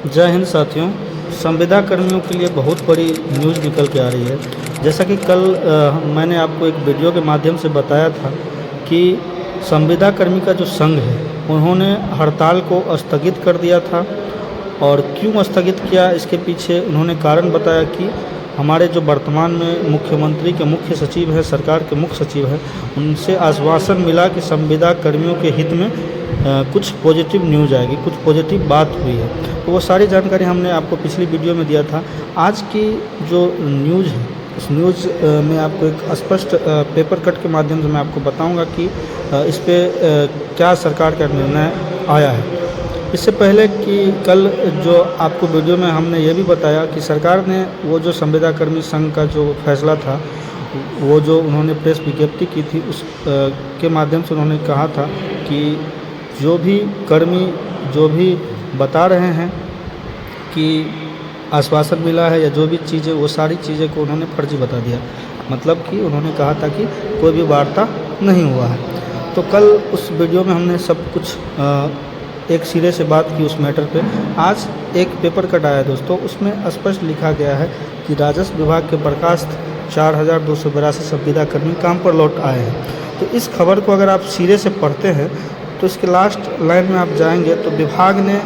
जय हिंद साथियों। संविदा कर्मियों के लिए बहुत बड़ी न्यूज़ निकल के आ रही है। जैसा कि कल मैंने आपको एक वीडियो के माध्यम से बताया था कि संविदा कर्मी का जो संघ है उन्होंने हड़ताल को स्थगित कर दिया था। और क्यों स्थगित किया, इसके पीछे उन्होंने कारण बताया कि हमारे जो वर्तमान में मुख्यमंत्री के मुख्य सचिव हैं, सरकार के मुख्य सचिव हैं, उनसे आश्वासन मिला कि संविदा कर्मियों के हित में कुछ पॉजिटिव न्यूज़ आएगी, कुछ पॉजिटिव बात हुई है। तो वो सारी जानकारी हमने आपको पिछली वीडियो में दिया था। आज की जो न्यूज़ है उस न्यूज़ में आपको एक स्पष्ट पेपर कट के माध्यम से मैं आपको बताऊंगा कि इस पे क्या सरकार का निर्णय आया है। इससे पहले कि कल जो आपको वीडियो में हमने ये भी बताया कि सरकार ने वो जो संविदा कर्मी संघ का जो फैसला था, वो जो उन्होंने प्रेस विज्ञप्ति की थी, उस के माध्यम से उन्होंने कहा था कि जो भी कर्मी जो भी बता रहे हैं कि आश्वासन मिला है या जो भी चीज़ें, वो सारी चीज़ें को उन्होंने फर्जी बता दिया। मतलब कि उन्होंने कहा था कि कोई भी वार्ता नहीं हुआ है। तो कल उस वीडियो में हमने सब कुछ एक सिरे से बात की उस मैटर पे। आज एक पेपर कट आया दोस्तों, उसमें स्पष्ट लिखा गया है कि राजस्व विभाग के बर्खास्त 4282 संविदा कर्मी काम पर लौट आए हैं। तो इस खबर को अगर आप सिरे से पढ़ते हैं तो इसके लास्ट लाइन में आप जाएंगे तो विभाग ने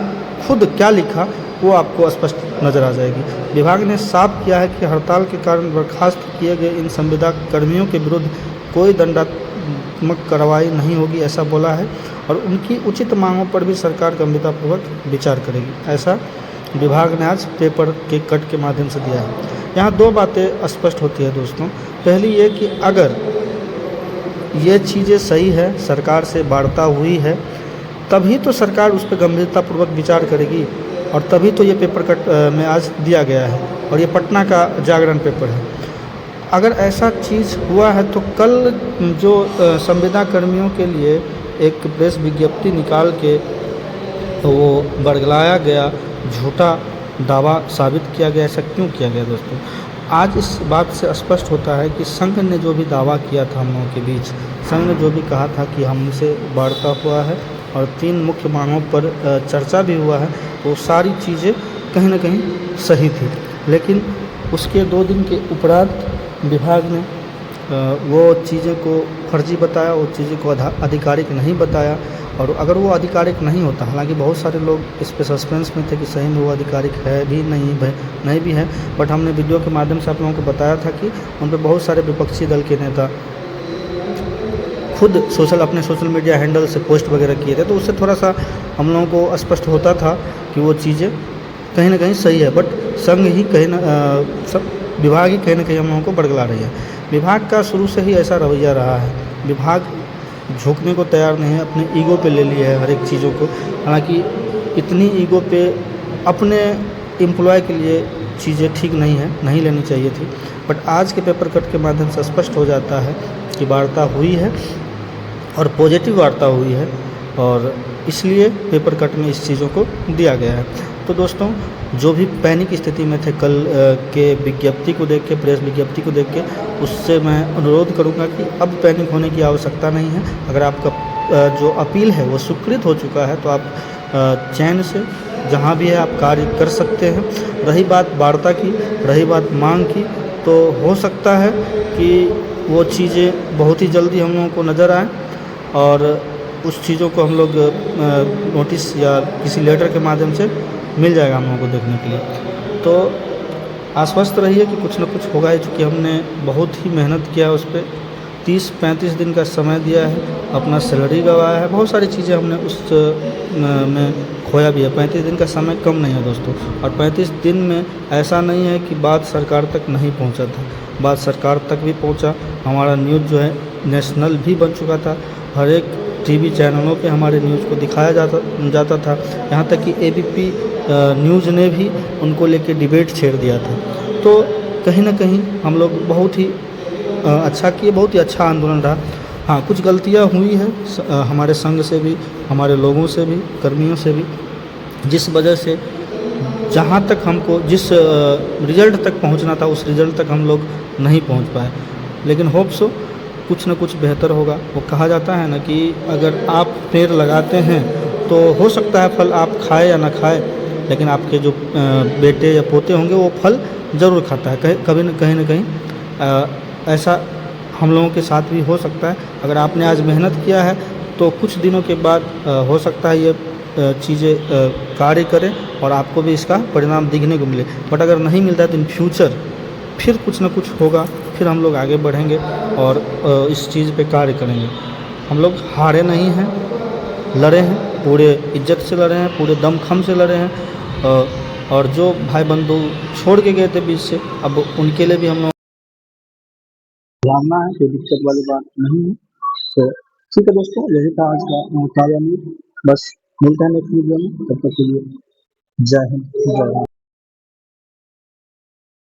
खुद क्या लिखा वो आपको स्पष्ट नज़र आ जाएगी। विभाग ने साफ किया है कि हड़ताल के कारण बर्खास्त किए गए इन संविदा कर्मियों के विरुद्ध कोई दंडात्मक कार्रवाई नहीं होगी, ऐसा बोला है। और उनकी उचित मांगों पर भी सरकार गंभीरतापूर्वक विचार करेगी, ऐसा विभाग ने आज पेपर के कट के माध्यम से दिया है। यहाँ दो बातें स्पष्ट होती है दोस्तों। पहली ये कि अगर ये चीज़ें सही है, सरकार से वार्ता हुई है, तभी तो सरकार उस पर गंभीरतापूर्वक विचार करेगी और तभी तो ये पेपर कट में आज दिया गया है। और ये पटना का जागरण पेपर है। अगर ऐसा चीज़ हुआ है तो कल जो संविदा कर्मियों के लिए एक प्रेस विज्ञप्ति निकाल के वो बरगलाया गया, झूठा दावा साबित किया गया, ऐसा क्यों किया गया दोस्तों? आज इस बात से स्पष्ट होता है कि संघ ने जो भी दावा किया था, हम लोगों के बीच संघ ने जो भी कहा था कि हमसे वार्ता हुआ है और 3 मुख्य मांगों पर चर्चा भी हुआ है, वो सारी चीज़ें कहीं ना कहीं सही थी। लेकिन उसके 2 दिन के उपरांत विभाग ने वो चीज़ें को फर्जी बताया, वो चीज़ें को आधिकारिक नहीं बताया। और अगर वो आधिकारिक नहीं होता, हालांकि बहुत सारे लोग इस पे सस्पेंस में थे कि सही में वो आधिकारिक है भी नहीं भी है, बट हमने वीडियो के माध्यम से आप लोगों को बताया था कि उन पर बहुत सारे विपक्षी दल के नेता खुद अपने सोशल मीडिया हैंडल से पोस्ट वगैरह किए थे। तो उससे थोड़ा सा हम लोगों को स्पष्ट होता था कि वो चीज़ें कहीं ना कहीं सही है, बट संघ ही विभाग ही कहीं ना कहीं हम लोगों को बरगला रही है। विभाग का शुरू से ही ऐसा रवैया रहा है। विभाग झुकने को तैयार नहीं है, अपने ईगो पे ले लिया है हर एक चीज़ों को। हालांकि इतनी ईगो पे अपने एम्प्लॉय के लिए चीज़ें ठीक नहीं लेनी चाहिए थी। बट आज के पेपर कट के माध्यम से स्पष्ट हो जाता है कि वार्ता हुई है और पॉजिटिव वार्ता हुई है, और इसलिए पेपर कट में इस चीज़ों को दिया गया है। तो दोस्तों, जो भी पैनिक स्थिति में थे कल के विज्ञप्ति को देख के, प्रेस विज्ञप्ति को देख के, उससे मैं अनुरोध करूंगा कि अब पैनिक होने की आवश्यकता नहीं है। अगर आपका जो अपील है वो स्वीकृत हो चुका है तो आप चैन से जहां भी है आप कार्य कर सकते हैं। रही बात वार्ता की, रही बात मांग की, तो हो सकता है कि वो चीज़ें बहुत ही जल्दी हम लोगों को नज़र आए और उस चीज़ों को हम लोग नोटिस या किसी लेटर के माध्यम से मिल जाएगा हम लोगों को देखने के लिए। तो आश्वस्त रहिए कि कुछ ना कुछ होगा ही, चूँकि हमने बहुत ही मेहनत किया उस पर, 30-35 दिन का समय दिया है, अपना सैलरी गंवाया है, बहुत सारी चीज़ें हमने उस में खोया भी है। 35 दिन का समय कम नहीं है दोस्तों, और 35 दिन में ऐसा नहीं है कि बात सरकार तक नहीं पहुंचा था, बात सरकार तक भी पहुंचा। हमारा न्यूज़ जो है नेशनल भी बन चुका था, हर एक टीवी चैनलों पे हमारे न्यूज़ को दिखाया जाता था। यहाँ तक कि एबीपी न्यूज़ ने भी उनको लेके डिबेट छेड़ दिया था। तो कहीं ना कहीं हम लोग बहुत ही अच्छा किए, बहुत ही अच्छा आंदोलन रहा। हाँ, कुछ गलतियाँ हुई है हमारे संघ से भी, हमारे लोगों से भी, कर्मियों से भी, जिस वजह से जहाँ तक हमको जिस रिज़ल्ट तक पहुँचना था उस रिज़ल्ट तक हम लोग नहीं पहुँच पाए। लेकिन होप सो कुछ न कुछ बेहतर होगा। वो कहा जाता है ना कि अगर आप पेड़ लगाते हैं तो हो सकता है फल आप खाए या ना खाए, लेकिन आपके जो बेटे या पोते होंगे वो फल ज़रूर खाता है। कभी न कहीं ऐसा हम लोगों के साथ भी हो सकता है। अगर आपने आज मेहनत किया है तो कुछ दिनों के बाद हो सकता है ये चीज़ें कार्य करें और आपको भी इसका परिणाम दिखने को मिले। बट अगर नहीं मिलता है तो इन फ्यूचर फिर कुछ ना कुछ होगा, फिर हम लोग आगे बढ़ेंगे और इस चीज़ पे कार्य करेंगे। हम लोग हारे नहीं हैं, लड़े हैं, पूरे इज्जत से लड़े हैं, पूरे दमखम से लड़े हैं। और जो भाई बंधु छोड़ के गए थे बीच से, अब उनके लिए भी हम लोग जानना है, कोई दिक्कत वाली बात नहीं है। तो ठीक है दोस्तों, यही था आज का ताज़ा न्यूज़। बस मिलते हैं नेक्स्ट वीडियो में, तब तक के लिए जय हिंद, जय भारत।